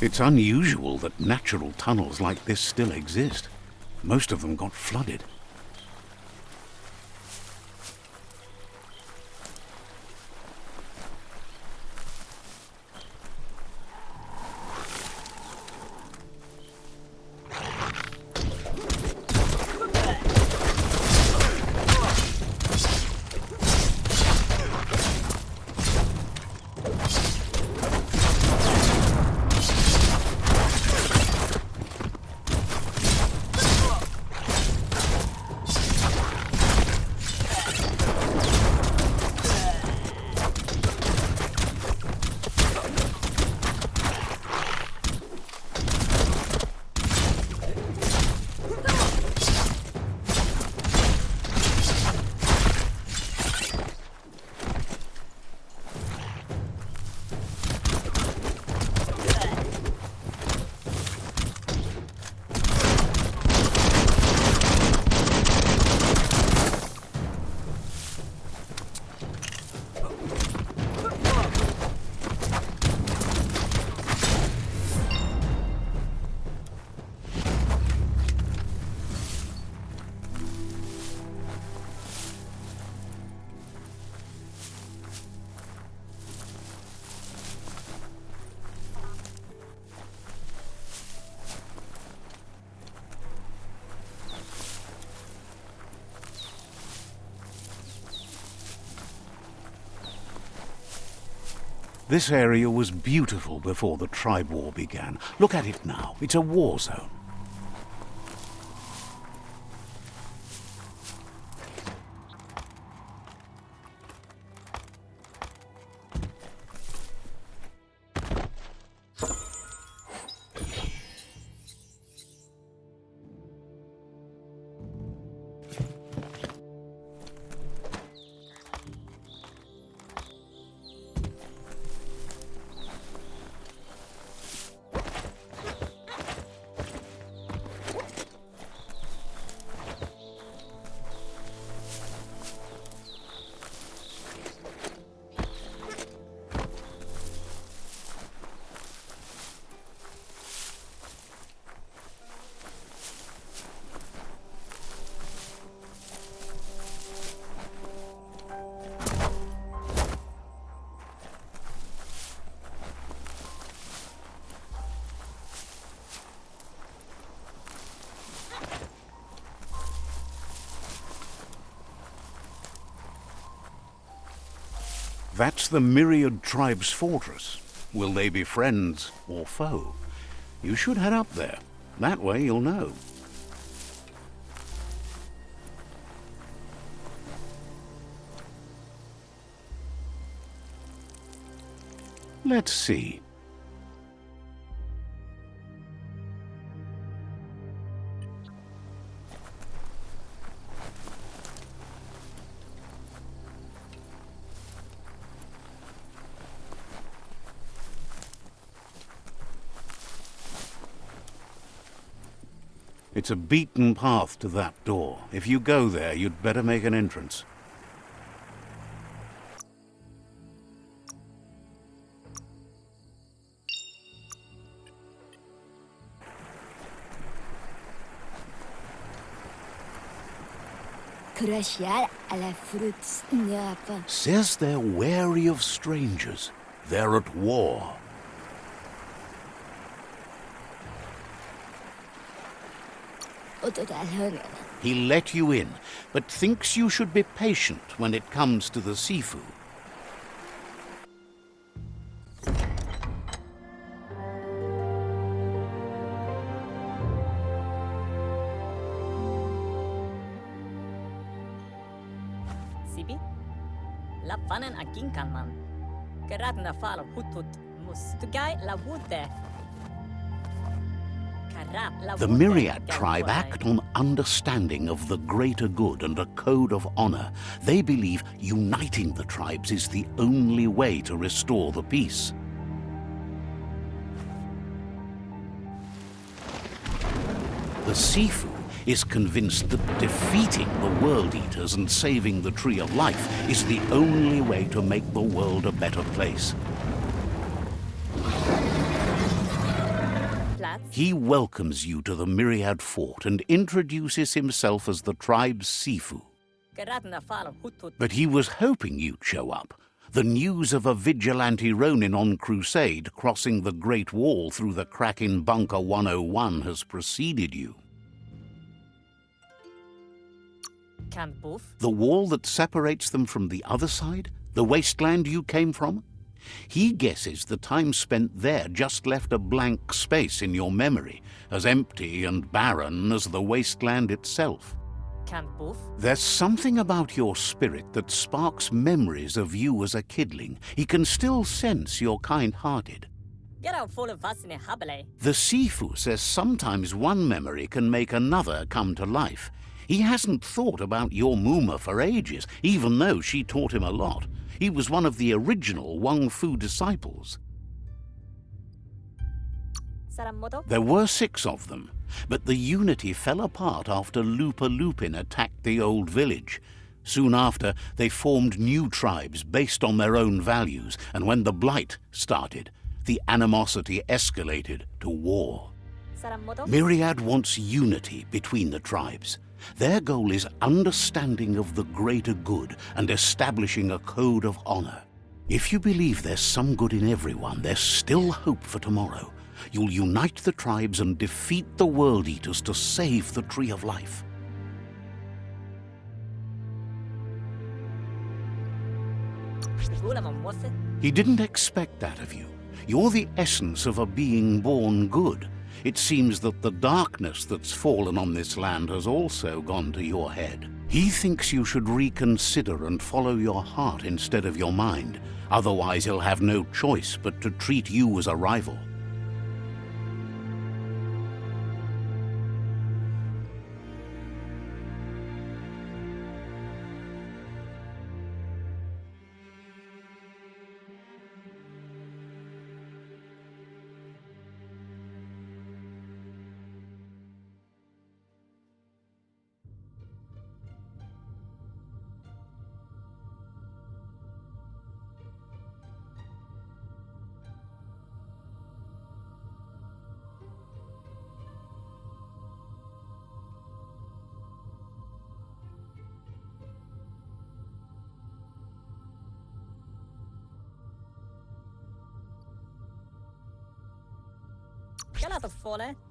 It's unusual that natural tunnels like this still exist. Most of them got flooded. This area was beautiful before the tribe war began. Look at it now. It's a war zone. That's the Myriad Tribe's fortress. Will they be friends or foe? You should head up there. That way you'll know. Let's see. It's a beaten path to that door. If you go there, you'd better make an entrance. Says they're wary of strangers. They're at war. He let you in, but thinks you should be patient when it comes to the Sifu. tibi. La fanen a ginkanman. Geradna fal hutut mus. Tugai la wude. The Myriad tribe act on understanding of the greater good and a code of honor. They believe uniting the tribes is the only way to restore the peace. The Sifu is convinced that defeating the World Eaters and saving the Tree of Life is the only way to make the world a better place. He welcomes you to the Myriad Fort and introduces himself as the tribe's Sifu. But he was hoping you'd show up. The news of a vigilante Ronin on crusade crossing the Great Wall through the crack in Bunker 101 has preceded you. The wall that separates them from the other side? The wasteland you came from? He guesses the time spent there just left a blank space in your memory, as empty and barren as the wasteland itself. There's something about your spirit that sparks memories of you as a kidling. He can still sense you're kind-hearted. The Sifu says sometimes one memory can make another come to life. He hasn't thought about your Muma for ages, even though she taught him a lot. He was one of the original Wang Fu disciples. There were 6 of them, but the unity fell apart after Lupa Lupin attacked the old village. Soon after, they formed new tribes based on their own values, and when the Blight started, the animosity escalated to war. Myriad wants unity between the tribes. Their goal is understanding of the greater good and establishing a code of honor. If you believe there's some good in everyone, there's still hope for tomorrow. You'll unite the tribes and defeat the World Eaters to save the Tree of Life. He didn't expect that of you. You're the essence of a being born good. It seems that the darkness that's fallen on this land has also gone to your head. He thinks you should reconsider and follow your heart instead of your mind. Otherwise, he'll have no choice but to treat you as a rival.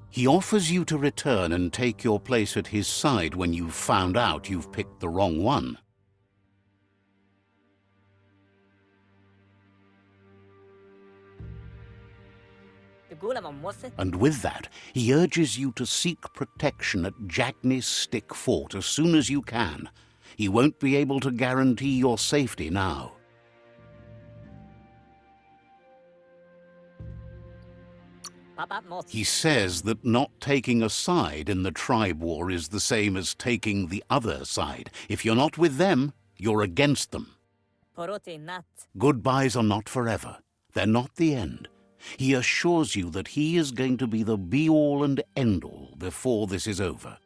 He offers you to return and take your place at his side when you've found out you've picked the wrong one. And with that, he urges you to seek protection at Jagni's Stick Fort as soon as you can. He won't be able to guarantee your safety now. He says that not taking a side in the tribe war is the same as taking the other side. If you're not with them, you're against them. Goodbyes are not forever. They're not the end. He assures you that he is going to be the be-all and end-all before this is over.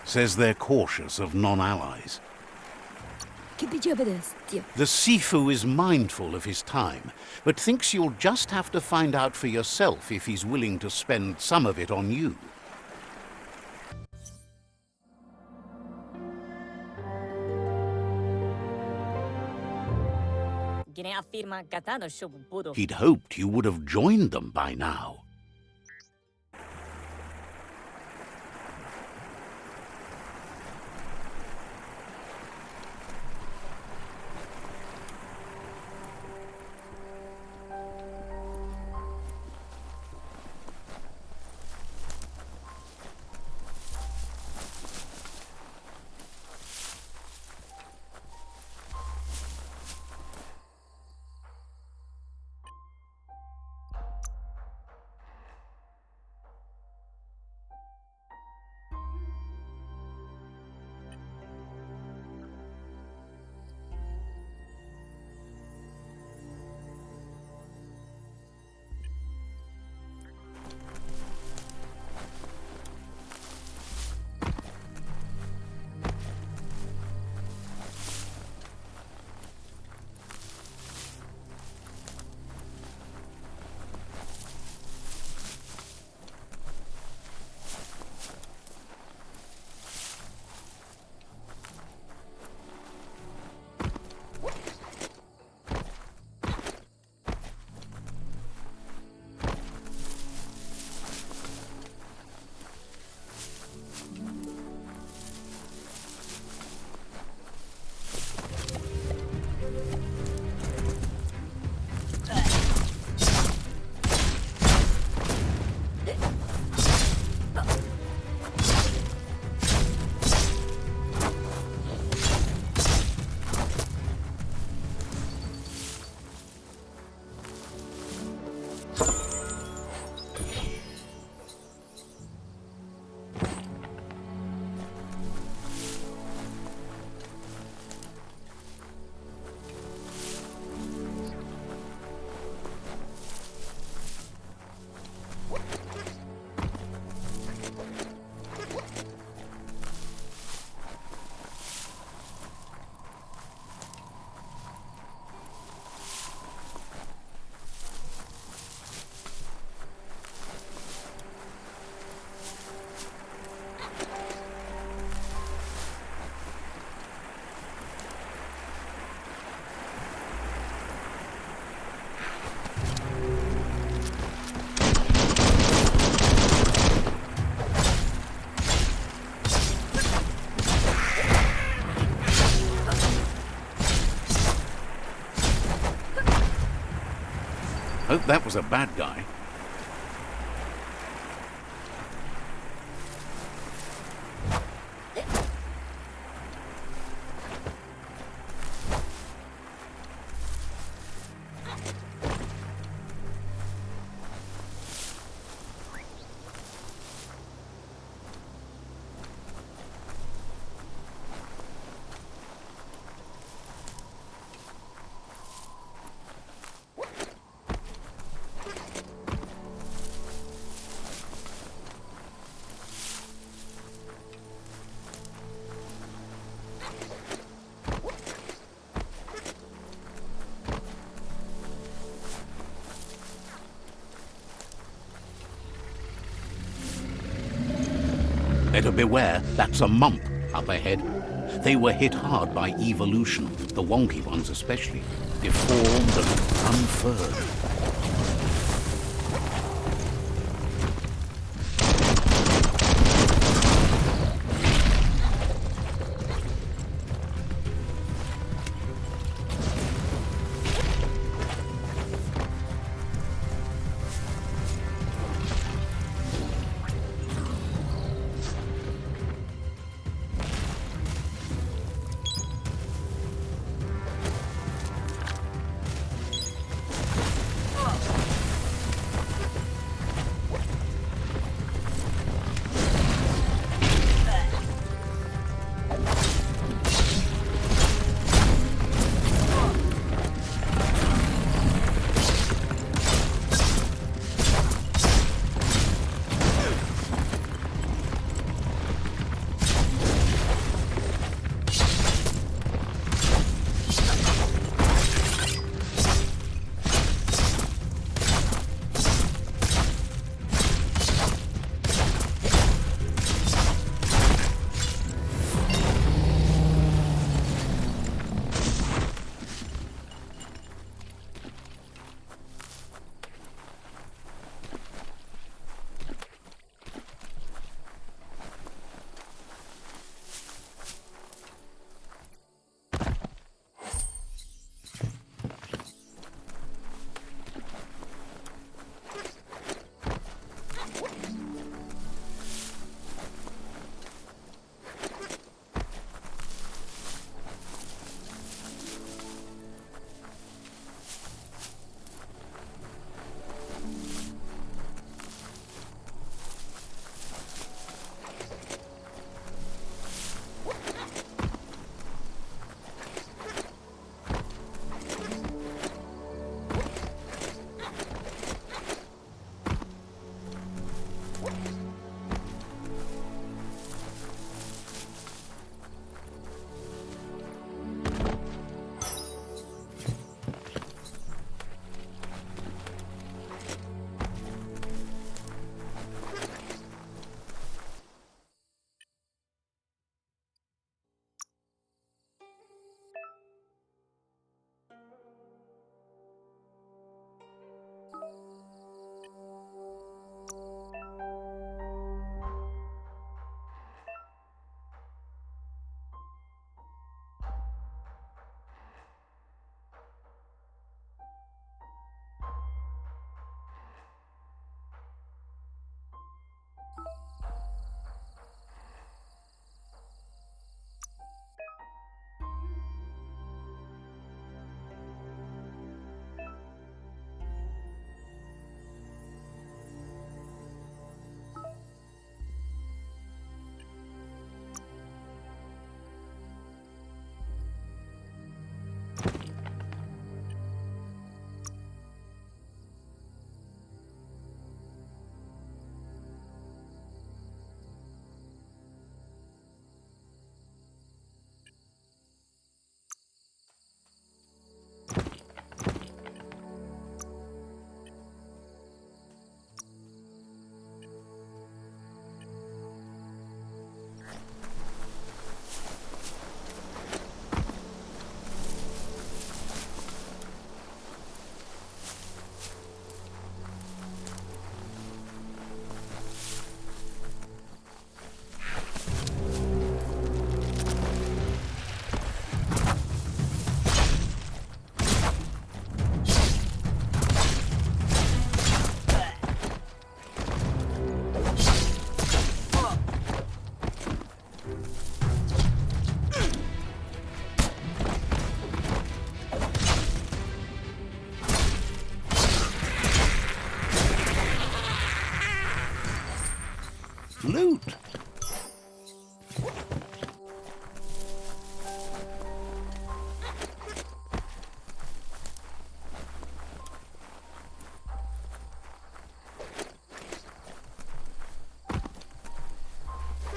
Says they're cautious of non-allies. The Sifu is mindful of his time, but thinks you'll just have to find out for yourself if he's willing to spend some of it on you. He'd hoped you would have joined them by now. Hope that was a bad guy. Better beware, that's a mump up ahead. They were hit hard by evolution, the wonky ones especially, deformed and unfurred.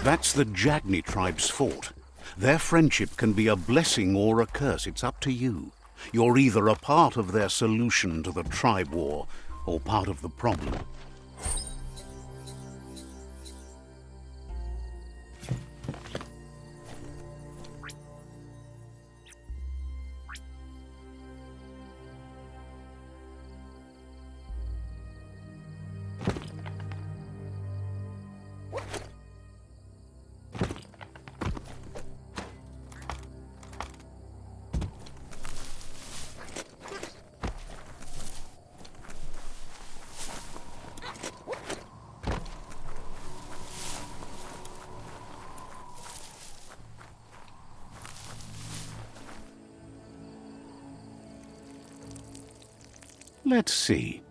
That's the Jagni tribe's fort. Their friendship can be a blessing or a curse. It's up to you. You're either a part of their solution to the tribe war or part of the problem. Let's see.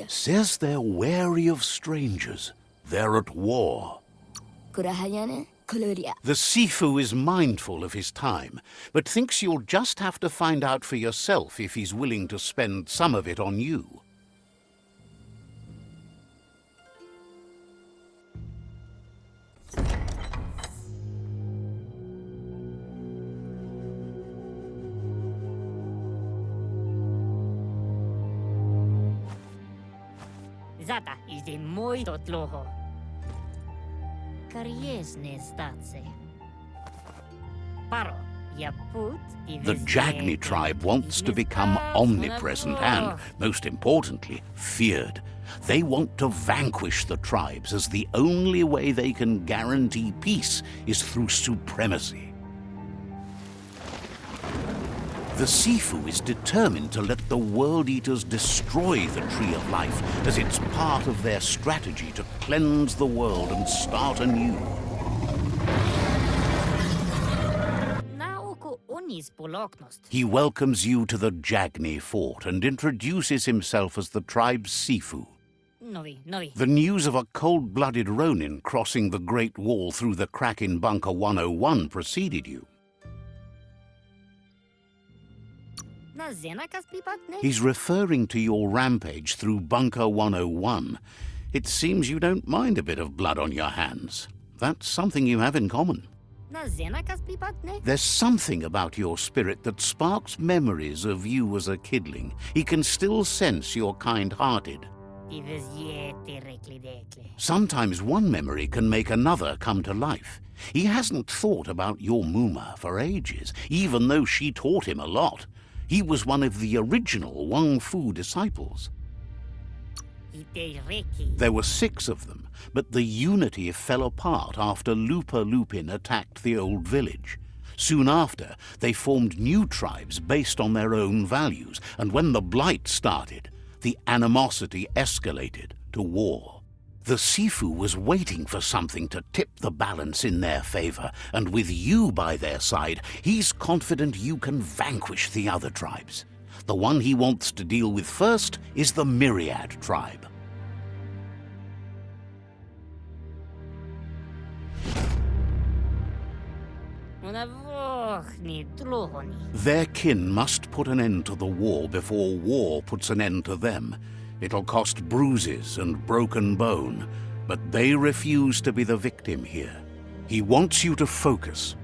Says they're wary of strangers. They're at war. The Sifu is mindful of his time, but thinks you'll just have to find out for yourself if he's willing to spend some of it on you. Zata is de muito tloho. Kariesne statse. Paro, ya put. The Jagni tribe wants to become omnipresent and, most importantly, feared. They want to vanquish the tribes, as the only way they can guarantee peace is through supremacy. The Sifu is determined to let the World Eaters destroy the Tree of Life, as it's part of their strategy to cleanse the world and start anew. He welcomes you to the Jagni fort and introduces himself as the tribe's Sifu. The news of a cold-blooded Ronin crossing the Great Wall through the crack in Bunker 101 preceded you. He's referring to your rampage through Bunker 101. It seems you don't mind a bit of blood on your hands. That's something you have in common. There's something about your spirit that sparks memories of you as a kidling. He can still sense you're kind-hearted. Sometimes one memory can make another come to life. He hasn't thought about your Muma for ages, even though she taught him a lot. He was one of the original Wang Fu disciples. There were 6 of them, but the unity fell apart after Lupa Lupin attacked the old village. Soon after, they formed new tribes based on their own values, and when the Blight started, the animosity escalated to war. The Sifu was waiting for something to tip the balance in their favor, and with you by their side, he's confident you can vanquish the other tribes. The one he wants to deal with first is the Myriad tribe. Their kin must put an end to the war before war puts an end to them. It'll cost bruises and broken bone, but they refuse to be the victim here. He wants you to focus.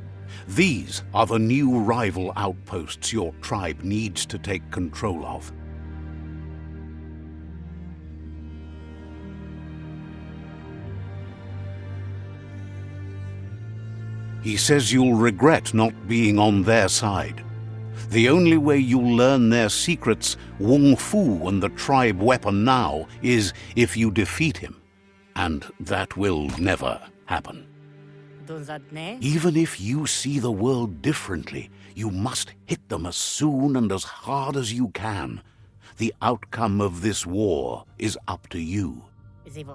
These are the new rival outposts your tribe needs to take control of. He says you'll regret not being on their side. The only way you'll learn their secrets, Wung Fu and the tribe weapon now, is if you defeat him. And that will never happen. Even if you see the world differently, you must hit them as soon and as hard as you can. The outcome of this war is up to you.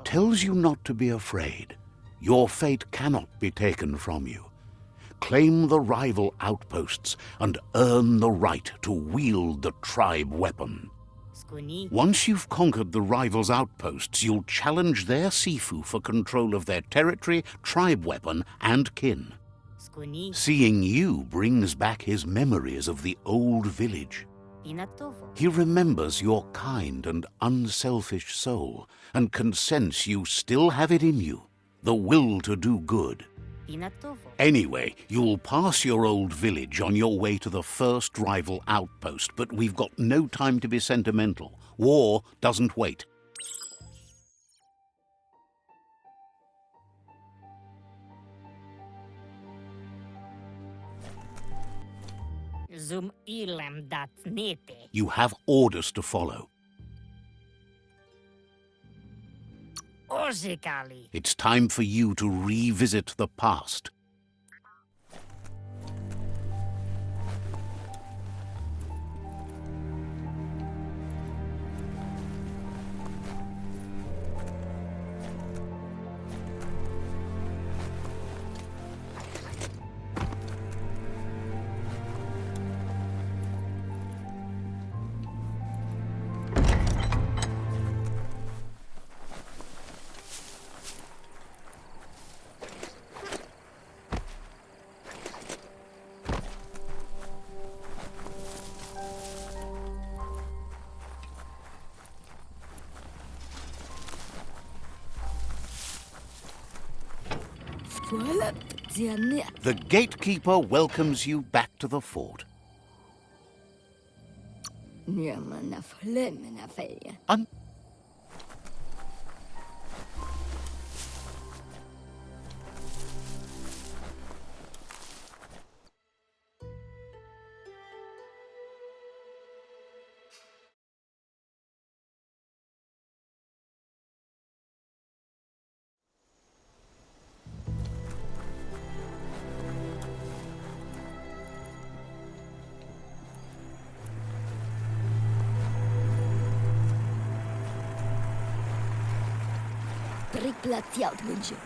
Tells you not to be afraid. Your fate cannot be taken from you. Claim the rival outposts and earn the right to wield the tribe weapon. Skuni. Once you've conquered the rivals' outposts, you'll challenge their Sifu for control of their territory, tribe weapon, and kin. Skuni. Seeing you brings back his memories of the old village. Pinatovo. He remembers your kind and unselfish soul, and can sense you still have it in you, the will to do good. Pinatovo. Anyway, you'll pass your old village on your way to the first rival outpost, but we've got no time to be sentimental. War doesn't wait. Zum ilem dat nete. You have orders to follow. Orzikali. It's time for you to revisit the past. The gatekeeper welcomes you back to the fort. Un-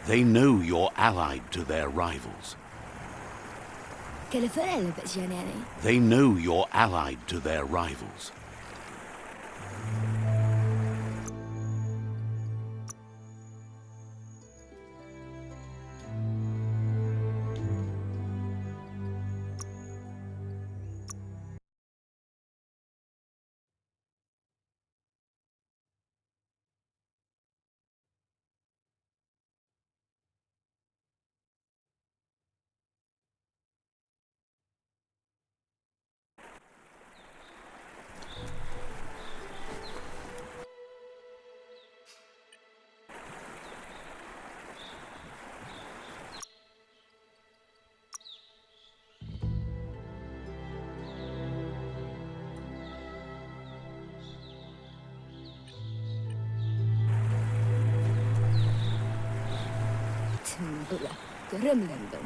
They know you're allied to their rivals. They know you're allied to their rivals.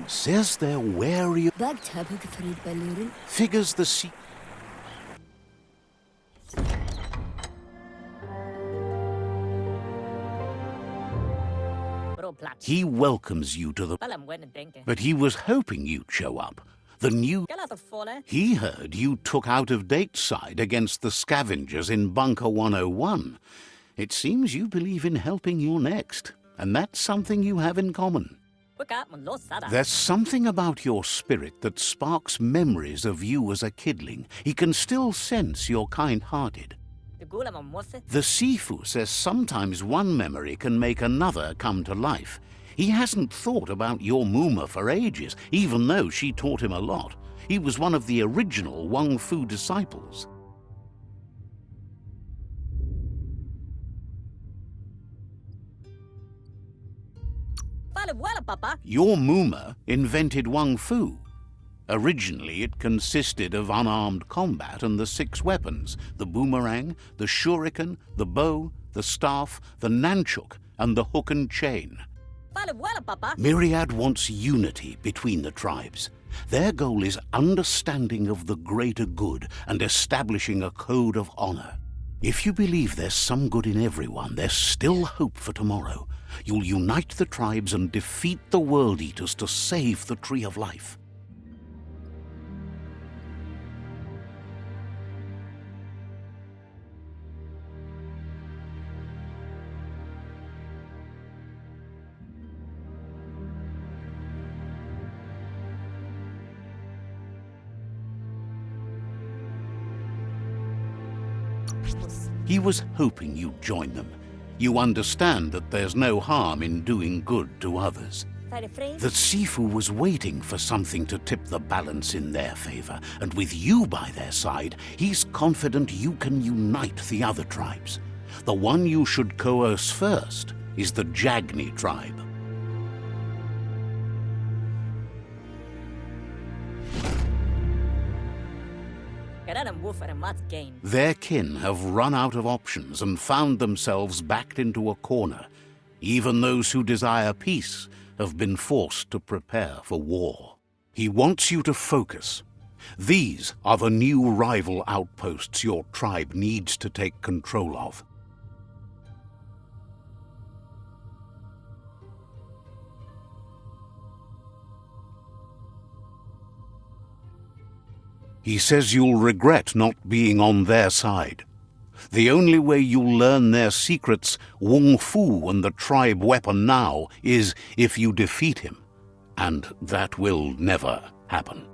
Says they're wary of... Figures the sea... He welcomes you to the... But he was hoping you'd show up. The new... He heard you took out-of-date side against the scavengers in Bunker 101. It seems you believe in helping your next, and that's something you have in common. There's something about your spirit that sparks memories of you as a kidling. He can still sense you're kind-hearted. The Sifu says sometimes one memory can make another come to life. He hasn't thought about your Muma for ages, even though she taught him a lot. He was one of the original Wang Fu disciples. Your Muma invented Wang Fu. Originally, it consisted of unarmed combat and the 6 weapons: the boomerang, the shuriken, the bow, the staff, the nunchuk, and the hook and chain. Myriad wants unity between the tribes. Their goal is understanding of the greater good and establishing a code of honor. If you believe there's some good in everyone, there's still hope for tomorrow. You'll unite the tribes and defeat the World Eaters to save the Tree of Life. Mus. He was hoping you'd join them. You understand that there's no harm in doing good to others. Fare frame. That Sifu was waiting for something to tip the balance in their favor, and with you by their side, he's confident you can unite the other tribes. The one you should coerce first is the Jagni tribe. Karadan woofer mat gain. Their kin have run out of options and found themselves backed into a corner. Even those who desire peace have been forced to prepare for war. He wants you to focus. These are the new rival outposts your tribe needs to take control of. He says you'll regret not being on their side. The only way you'll learn their secrets, Wung Fu and the tribe weapon now, is if you defeat him. And that will never happen.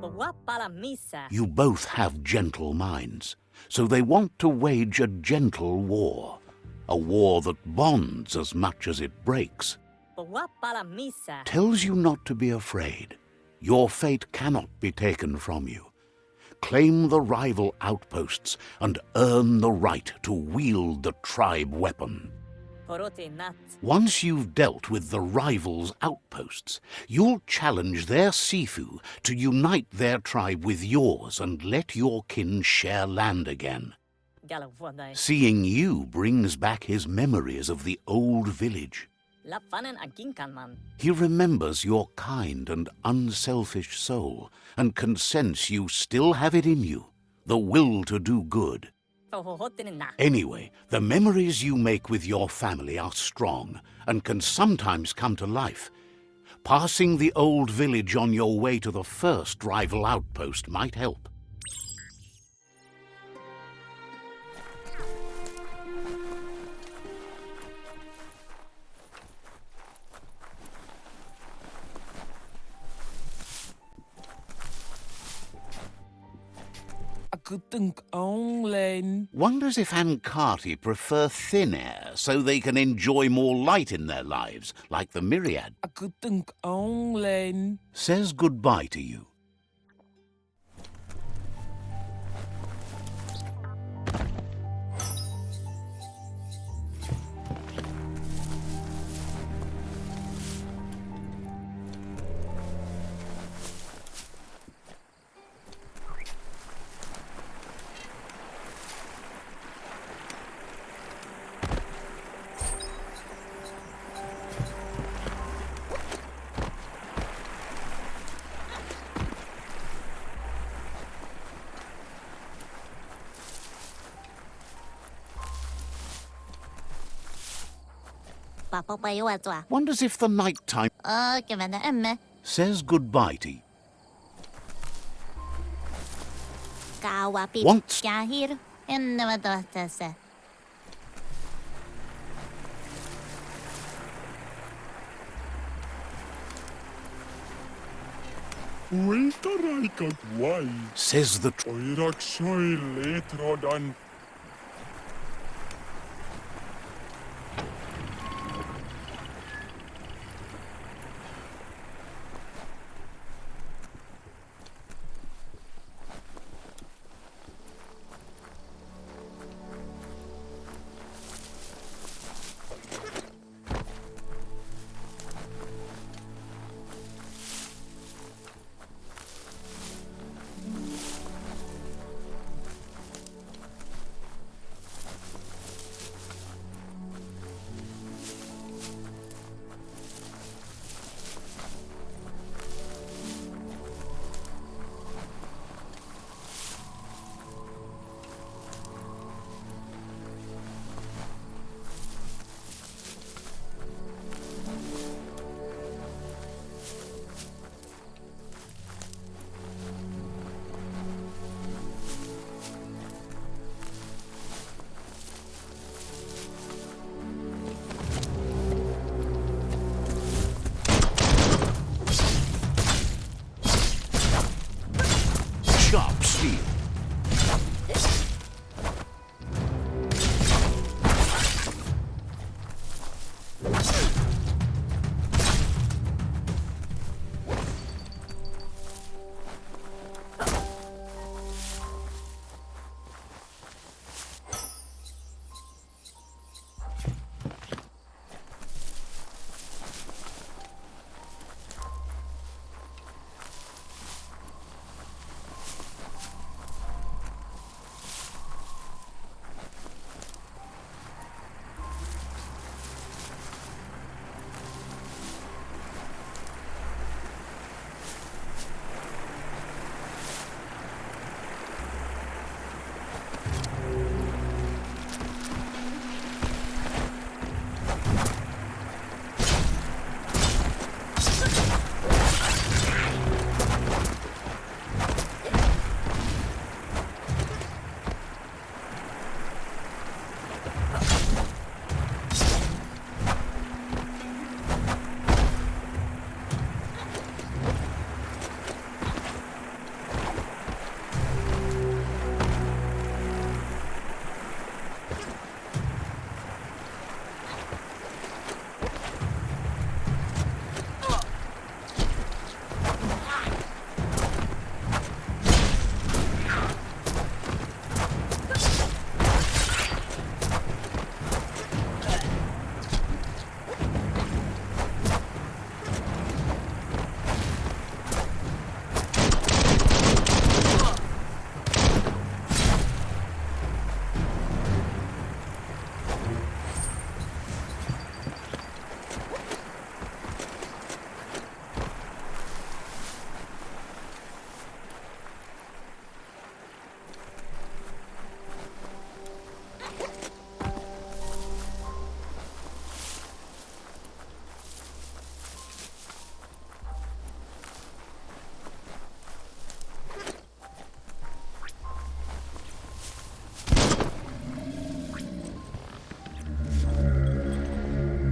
Wapala misa. You both have gentle minds, so they want to wage a gentle war. A war that bonds as much as it breaks. Wapala misa. Tells you not to be afraid. Your fate cannot be taken from you. Claim the rival outposts and earn the right to wield the tribe weapon. Porote nat. Once you've dealt with the rivals' outposts, you'll challenge their Sifu to unite their tribe with yours and let your kin share land again. Galavonai. Seeing you brings back his memories of the old village. La fanen aginkan man. He remembers your kind and unselfish soul and can sense you still have it in you, the will to do good. Fohohotin na. Anyway, the memories you make with your family are strong and can sometimes come to life. Passing the old village on your way to the first rival outpost might help. Wonders if Ankati prefer thin air so they can enjoy more light in their lives, like the Myriad. Says goodbye to you. Wonders if the nighttime says goodbye to you. Wants says the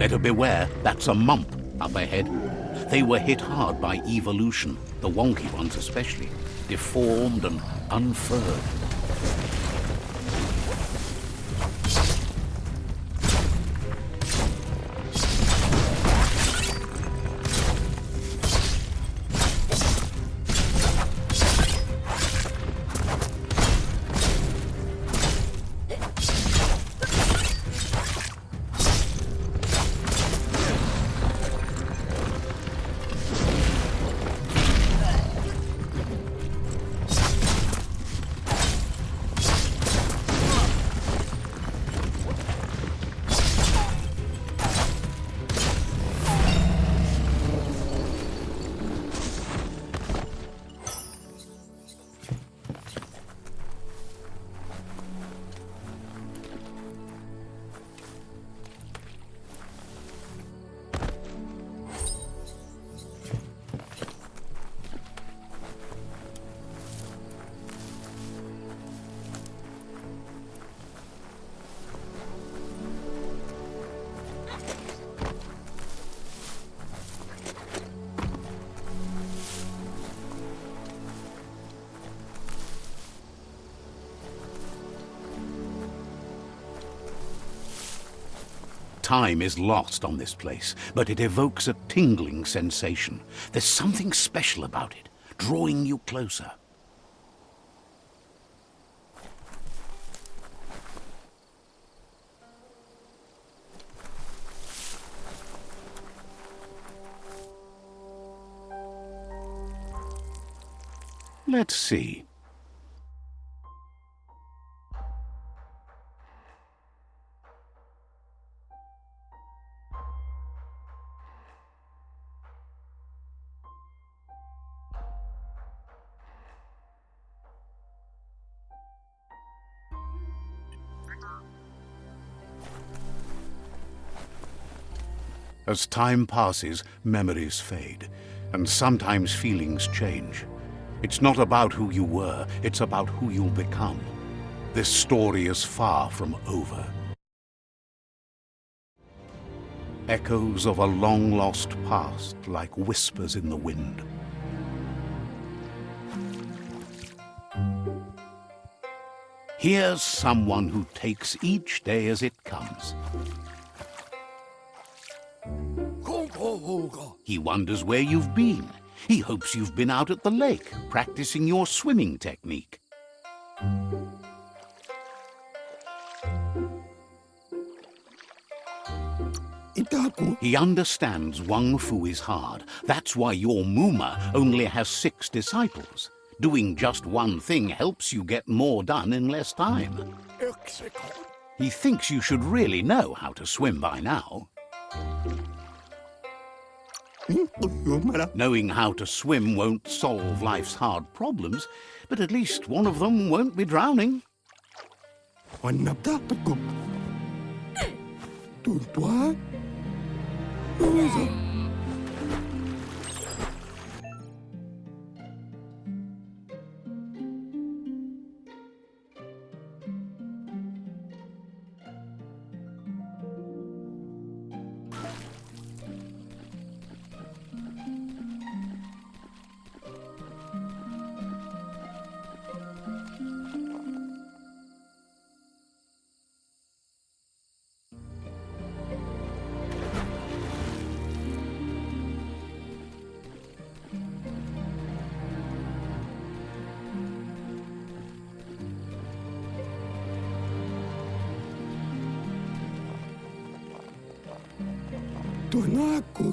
Better beware, that's a mump up ahead. They were hit hard by evolution, the wonky ones especially, deformed and unfurred. Time is lost on this place, but it evokes a tingling sensation. There's something special about it, drawing you closer. Let's see. As time passes, memories fade, and sometimes feelings change. It's not about who you were, it's about who you'll become. This story is far from over. Echoes of a long-lost past, like whispers in the wind. Here's someone who takes each day as it comes. He wonders where you've been. He hopes you've been out at the lake, practicing your swimming technique. He understands Wang Fu is hard. That's why your Muma only has 6 disciples. Doing just one thing helps you get more done in less time. He thinks you should really know how to swim by now. Knowing how to swim won't solve life's hard problems, but at least one of them won't be drowning.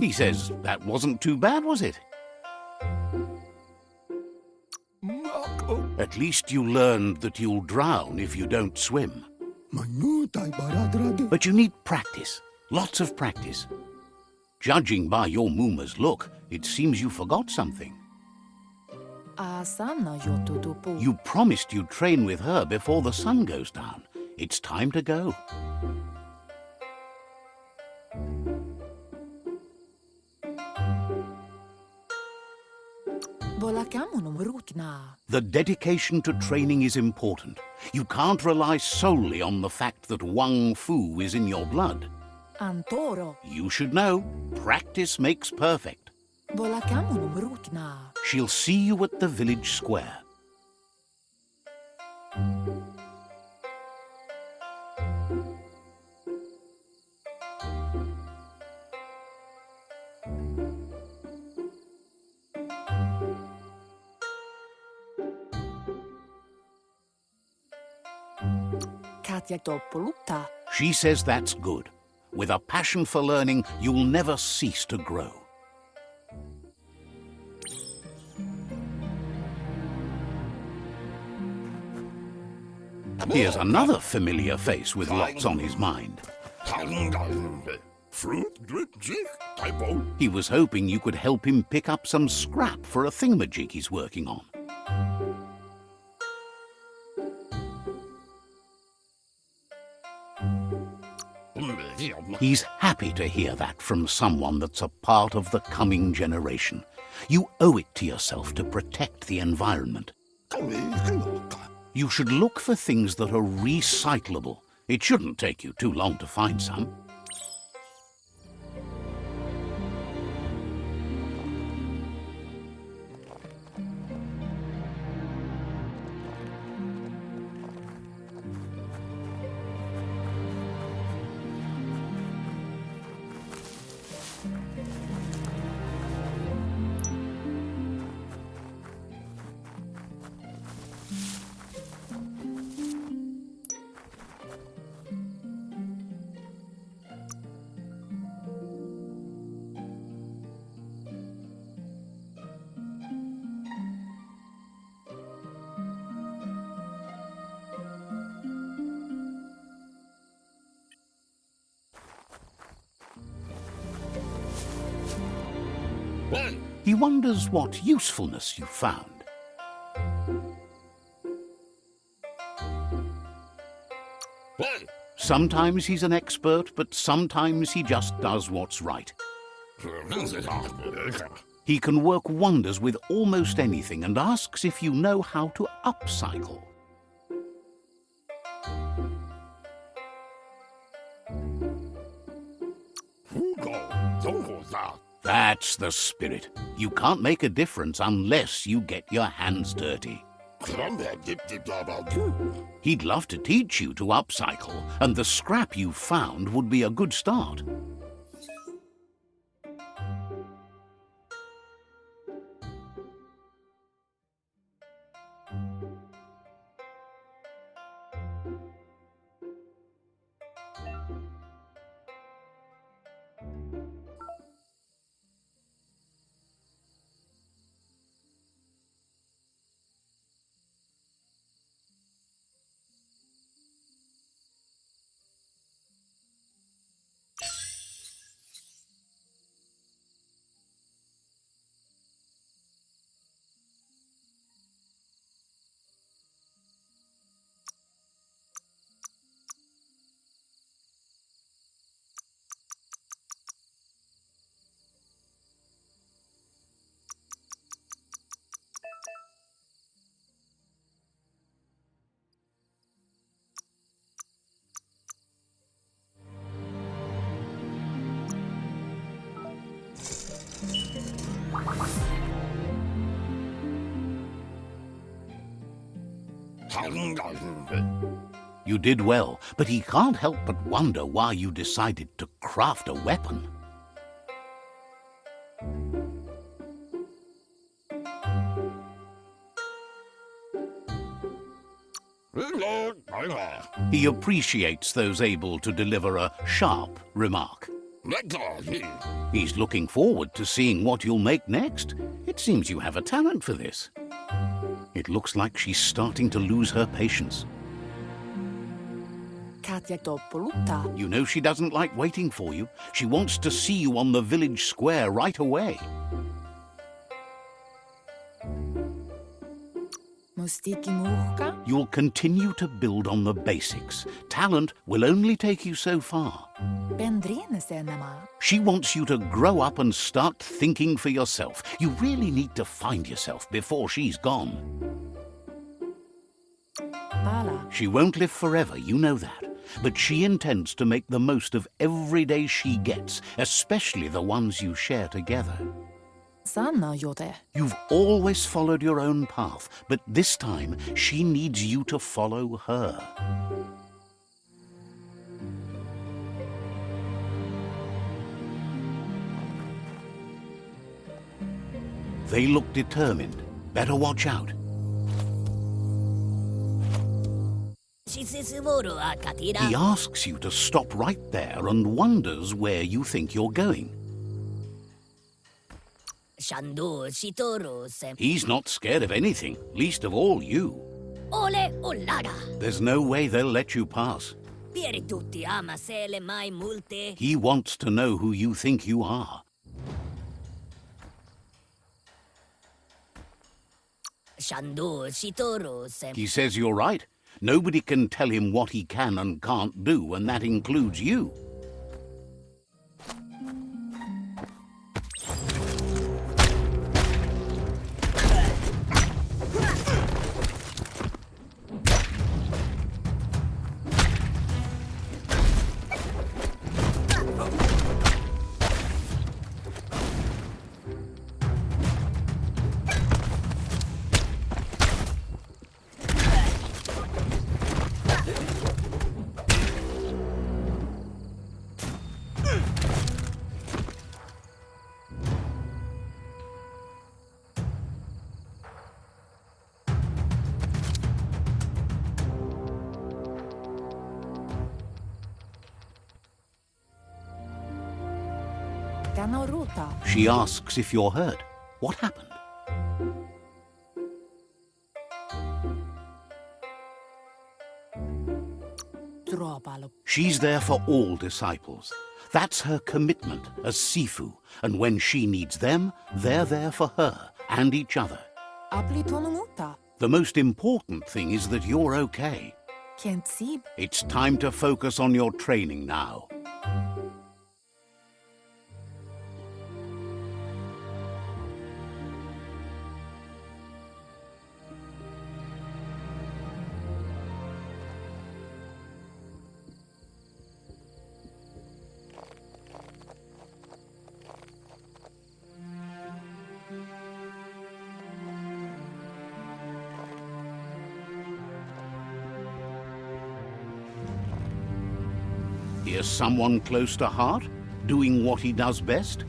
He says that wasn't too bad, was it? At least you learned that you'll drown if you don't swim. But you need practice, lots of practice. Judging by your Muma's look, it seems you forgot something. You promised you'd train with her before the sun goes down. It's time to go. The dedication to training is important. You can't rely solely on the fact that Wang Fu is in your blood. Antoro. You should know. Practice makes perfect. Volakamun mrutna. She'll see you at the village square. Katjaktopolutta. She says that's good. With a passion for learning, you'll never cease to grow. Here's another familiar face with lots on his mind. He was hoping you could help him pick up some scrap for a thingamajig he's working on. He's happy to hear that from someone that's a part of the coming generation. You owe it to yourself to protect the environment. You should look for things that are recyclable. It shouldn't take you too long to find some. He wonders what usefulness you found. Sometimes he's an expert, but sometimes he just does what's right. He can work wonders with almost anything and asks if you know how to upcycle. That's the spirit. You can't make a difference unless you get your hands dirty. He'd love to teach you to upcycle, and the scrap you found would be a good start. You did well, but he can't help but wonder why you decided to craft a weapon. He appreciates those able to deliver a sharp remark. He's looking forward to seeing what you'll make next. It seems you have a talent for this. It looks like she's starting to lose her patience. You know she doesn't like waiting for you. She wants to see you on the village square right away. You'll continue to build on the basics. Talent will only take you so far. She wants you to grow up and start thinking for yourself. You really need to find yourself before she's gone. She won't live forever, you know that. but she intends to make the most of every day she gets, especially the ones you share together. Sanna jote. You've always followed your own path, but this time she needs you to follow her. They look determined. Better watch out. He asks you to stop right there and wonders where you think you're going. He's not scared of anything, least of all you. There's no way they'll let you pass. He wants to know who you think you are. He says you're right. Nobody can tell him what he can and can't do, and that includes you. Kanaruta. She asks if you're hurt. What happened? Dropalu. She's there for all disciples. That's her commitment as Sifu, and when she needs them, they're there for her and each other. Aplitonumuta. The most important thing is that you're okay. Kentsib. It's time to focus on your training now. Here's someone close to heart, doing what he does best.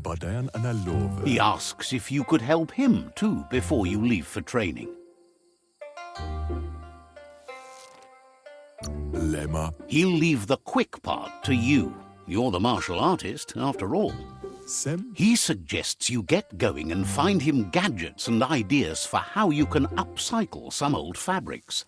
Badayan analove. He asks if you could help him too before you leave for training. Lemma. He'll leave the quick part to you. You're the martial artist, after all. Sem. He suggests you get going and find him gadgets and ideas for how you can upcycle some old fabrics.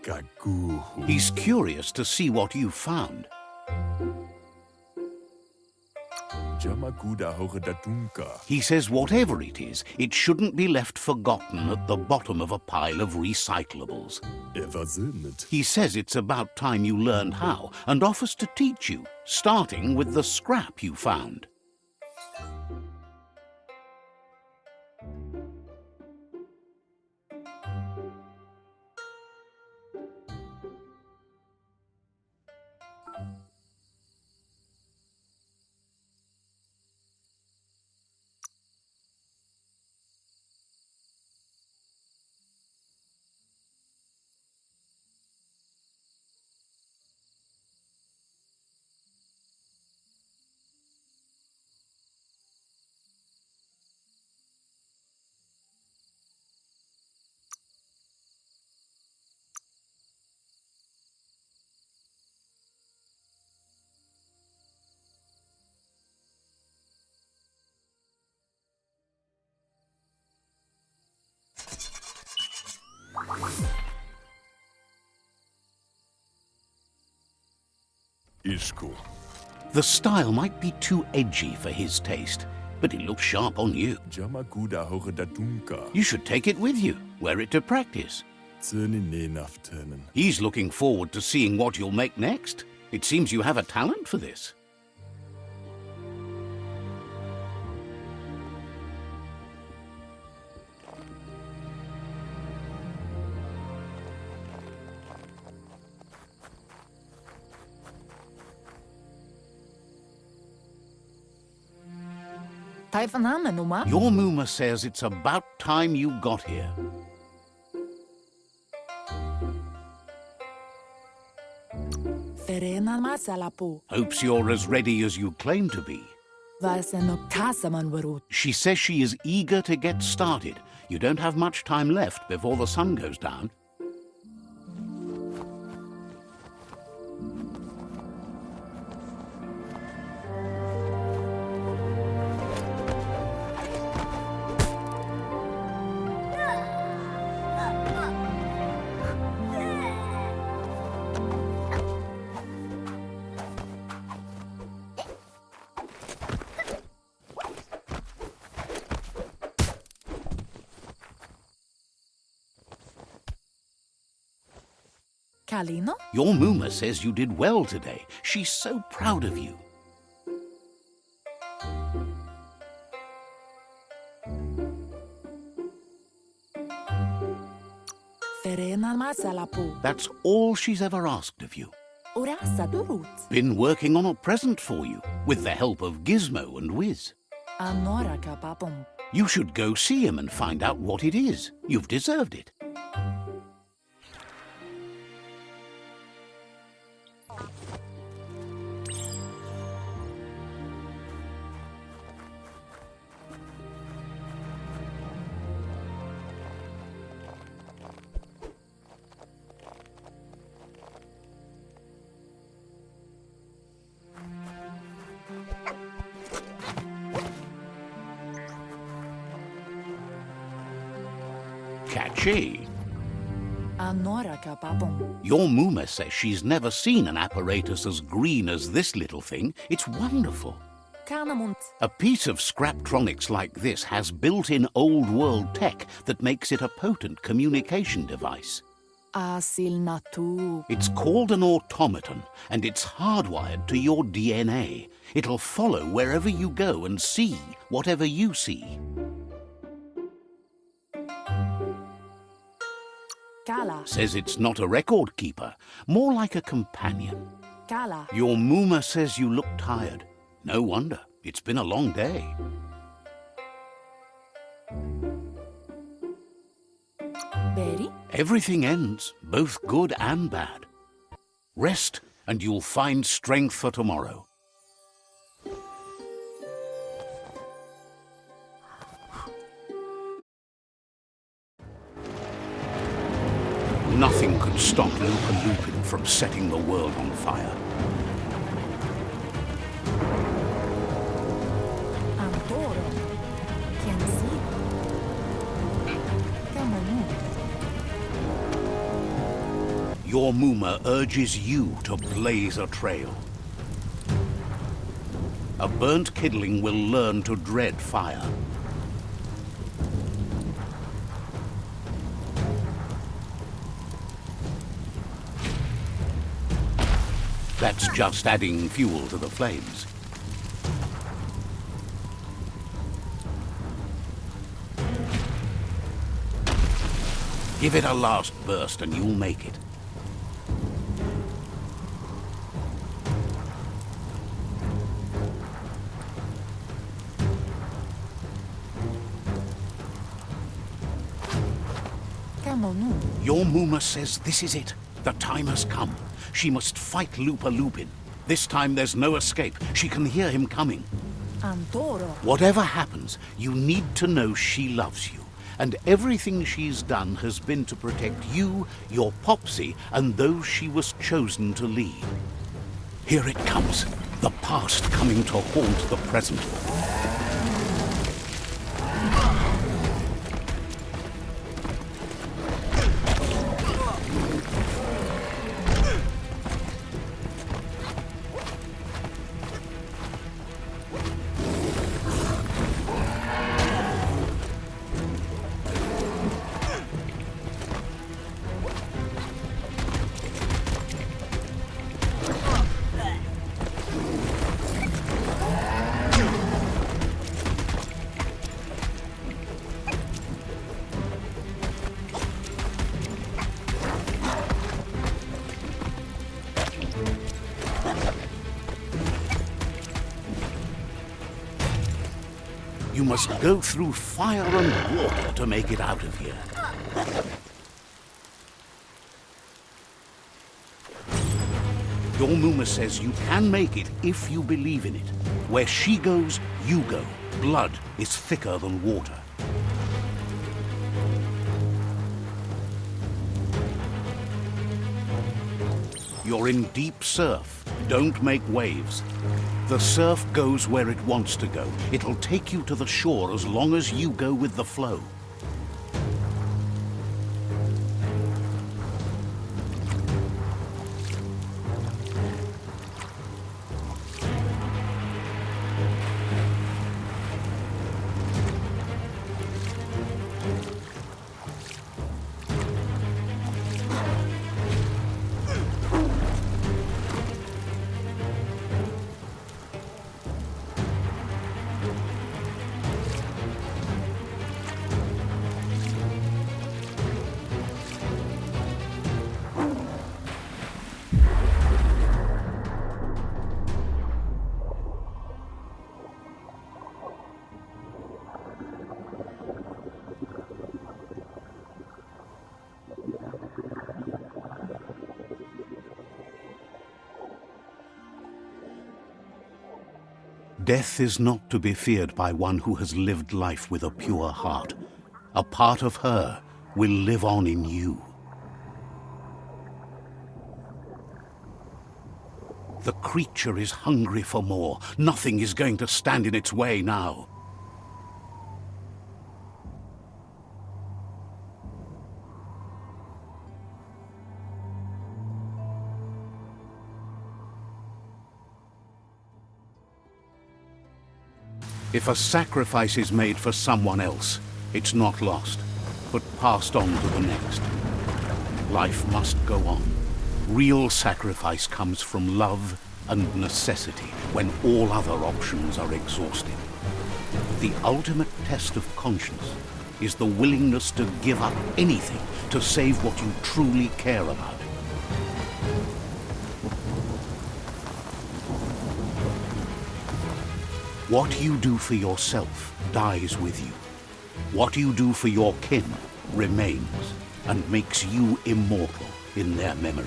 Kaguhu. He's curious to see what you've found. Jamakuda Hogedatunka. He says whatever it is, it shouldn't be left forgotten at the bottom of a pile of recyclables. Eversinnet. He says it's about time you learned how and offers to teach you, starting with the scrap you found. Isku. The style might be too edgy for his taste, but it looks sharp on you. Jamakuda Horedatunka. You should take it with you, wear it to practice. Tsuni Nenafturnen. He's looking forward to seeing what you'll make next. It seems you have a talent for this. Taifanamen, Uma? Your Muma says it's about time you got here. Ferena masalapu. Hopes you're as ready as you claim to be. Vaseno kasaman warut. She says she is eager to get started. You don't have much time left before the sun goes down. Kalino? Your Muma says you did well today. She's so proud of you. Ferena masalapu. That's all she's ever asked of you. Urasa durut. Been working on a present for you, with the help of Gizmo and Wiz. Anora kapapum. You should go see him and find out what it is. You've deserved it. Catchy. Anora kapapum. Your Muma says she's never seen an apparatus as green as this little thing. It's wonderful. Kanamunt. A piece of Scraptronics like this has built-in old-world tech that makes it a potent communication device. Asil natu. It's called an automaton, and it's hardwired to your DNA. It'll follow wherever you go and see whatever you see. Kala. Says it's not a record keeper, more like a companion. Kala. Your Muma says you look tired. No wonder. It's been a long day. Beri. Everything ends, both good and bad. Rest, and you'll find strength for tomorrow. Nothing could stop Lupa Lupin from setting the world on fire. Antoro. Kensi. Kamonu. Your Muma urges you to blaze a trail. A burnt kidling will learn to dread fire. That's just adding fuel to the flames. Give it a last burst and you'll make it. Kamonu. Your Muma says this is it. The time has come. She must fight Lupa Lupin. This time there's no escape. She can hear him coming. Antoro. Whatever happens, you need to know she loves you. And everything she's done has been to protect you, your Popsy, and those she was chosen to lead. Here it comes. The past coming to haunt the present. You must go through fire and water to make it out of here. Dormuma says you can make it if you believe in it. Where she goes, you go. Blood is thicker than water. You're in deep surf. Don't make waves. The surf goes where it wants to go. It'll take you to the shore as long as you go with the flow. Death is not to be feared by one who has lived life with a pure heart. A part of her will live on in you. The creature is hungry for more. Nothing is going to stand in its way now. If a sacrifice is made for someone else, it's not lost, but passed on to the next. Life must go on. Real sacrifice comes from love and necessity when all other options are exhausted. The ultimate test of conscience is the willingness to give up anything to save what you truly care about. What you do for yourself dies with you. What you do for your kin remains and makes you immortal in their memory.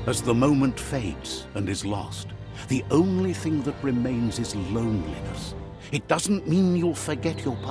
As the moment fades and is lost, the only thing that remains is loneliness. It doesn't mean you'll forget your past.